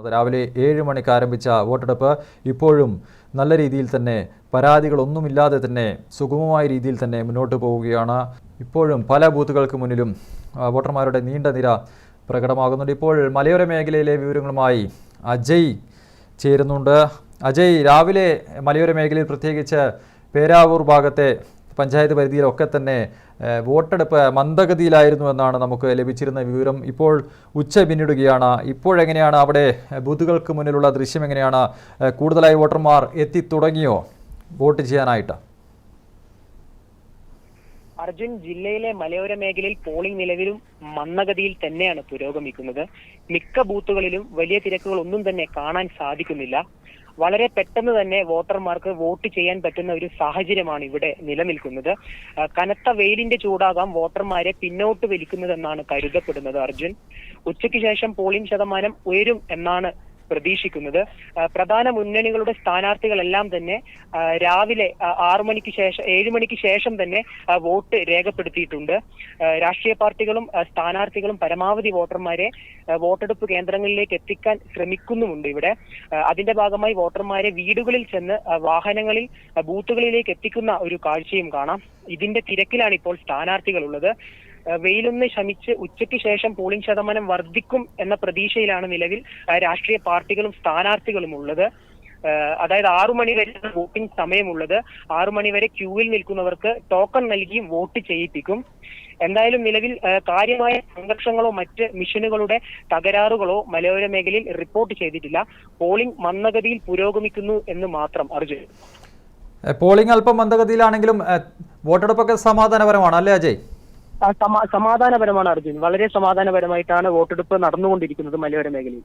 രാവിലെ 7 മണിക്ക് ആരംഭിച്ച വോട്ടെടുപ്പ് ഇപ്പോഴും നല്ല രീതിയിൽ തന്നെ പരാതികളൊന്നുമില്ലാതെ തന്നെ സുഗമമായ രീതിയിൽ തന്നെ മുന്നോട്ട് പോവുകയാണ്. ഇപ്പോഴും പല ബൂത്തുകൾക്ക് മുന്നിലും വോട്ടർമാരുടെ നീണ്ട നിര പ്രകടമാകുന്നുണ്ട്. ഇപ്പോൾ മലയോര മേഖലയിലെ വിവരങ്ങളുമായി അജയ് ചേരുന്നുണ്ട്. അജയ്, രാവിലെ മലയോര മേഖലയിൽ പ്രത്യേകിച്ച് പേരാവൂർ ഭാഗത്തെ പഞ്ചായത്ത് പരിധിയിലൊക്കെ തന്നെ വോട്ടെടുപ്പ് മന്ദഗതിയിലായിരുന്നു എന്നാണ് നമുക്ക് ലഭിച്ചിരുന്ന വിവരം. ഇപ്പോൾ ഉച്ച പിന്നിടുകയാണ്. ഇപ്പോഴെങ്ങനെയാണ് അവിടെ ബൂത്തുകൾക്ക് മുന്നിലുള്ള ദൃശ്യം എങ്ങനെയാണ്? കൂടുതലായി വോട്ടർമാർ എത്തിത്തുടങ്ങിയോ വോട്ട് ചെയ്യാനായിട്ട്? അർജുൻ, ജില്ലയിലെ മലയോര മേഖലയിൽ പോളിംഗ് നിലവിലും മന്ദഗതിയിൽ തന്നെയാണ് പുരോഗമിക്കുന്നത്. മിക്ക ബൂത്തുകളിലും വലിയ തിരക്കുകൾ ഒന്നും തന്നെ കാണാൻ സാധിക്കുന്നില്ല. വളരെ പെട്ടെന്ന് തന്നെ വോട്ടർമാർക്ക് വോട്ട് ചെയ്യാൻ പറ്റുന്ന ഒരു സാഹചര്യമാണ് ഇവിടെ നിലനിൽക്കുന്നത്. കനത്ത വെയിലിന്റെ ചൂടാകാം വോട്ടർമാരെ പിന്നോട്ട് വലിക്കുന്നതെന്നാണ് കരുതപ്പെടുന്നത്. അർജുൻ, ഉച്ചയ്ക്ക് ശേഷം പോളിംഗ് ശതമാനം ഉയരും എന്നാണ് പ്രതീക്ഷിക്കുന്നത്. പ്രധാന മുന്നണികളുടെ സ്ഥാനാർത്ഥികളെല്ലാം തന്നെ രാവിലെ 7 മണിക്ക് ശേഷം തന്നെ വോട്ട് രേഖപ്പെടുത്തിയിട്ടുണ്ട്. രാഷ്ട്രീയ പാർട്ടികളും സ്ഥാനാർത്ഥികളും പരമാവധി വോട്ടർമാരെ വോട്ടെടുപ്പ് കേന്ദ്രങ്ങളിലേക്ക് എത്തിക്കാൻ ശ്രമിക്കുന്നുമുണ്ട്. ഇവിടെ അതിന്റെ ഭാഗമായി വോട്ടർമാരെ വീടുകളിൽ ചെന്ന് വാഹനങ്ങളിൽ ബൂത്തുകളിലേക്ക് എത്തിക്കുന്ന ഒരു കാഴ്ചയും കാണാം. ഇതിന്റെ തിരക്കിലാണ് ഇപ്പോൾ സ്ഥാനാർത്ഥികൾ ഉള്ളത്. വെയിലൊന്ന് ശമിച്ച് ഉച്ചയ്ക്ക് ശേഷം പോളിംഗ് ശതമാനം വർദ്ധിക്കും എന്ന പ്രതീക്ഷയിലാണ് നിലവിൽ രാഷ്ട്രീയ പാർട്ടികളും സ്ഥാനാർത്ഥികളും ഉള്ളത്. അതായത് 6 മണി വരെ വോട്ടിംഗ് സമയമുള്ളത്. 6 മണി വരെ ക്യൂവിൽ നിൽക്കുന്നവർക്ക് ടോക്കൺ നൽകിയും വോട്ട് ചെയ്യിപ്പിക്കും. എന്തായാലും നിലവിൽ കാര്യമായ സംഘർഷങ്ങളോ മറ്റ് മെഷീനുകളുടെ തകരാറുകളോ മലയോര മേഖലയിൽ റിപ്പോർട്ട് ചെയ്തിട്ടില്ല. പോളിംഗ് മന്ദഗതിയിൽ പുരോഗമിക്കുന്നു എന്ന് മാത്രം. അർജുൻ, പോളിംഗ് അല്പം മന്ദഗതിയിലാണെങ്കിലും വോട്ടെടുപ്പൊക്കെ സമാധാനപരമാണ് അല്ലേ അജയ്? സമാധാനപരമാണ് അർജുൻ. വളരെ സമാധാനപരമായിട്ടാണ് വോട്ടെടുപ്പ് നടന്നുകൊണ്ടിരിക്കുന്നത് മലയോര മേഖലയിൽ.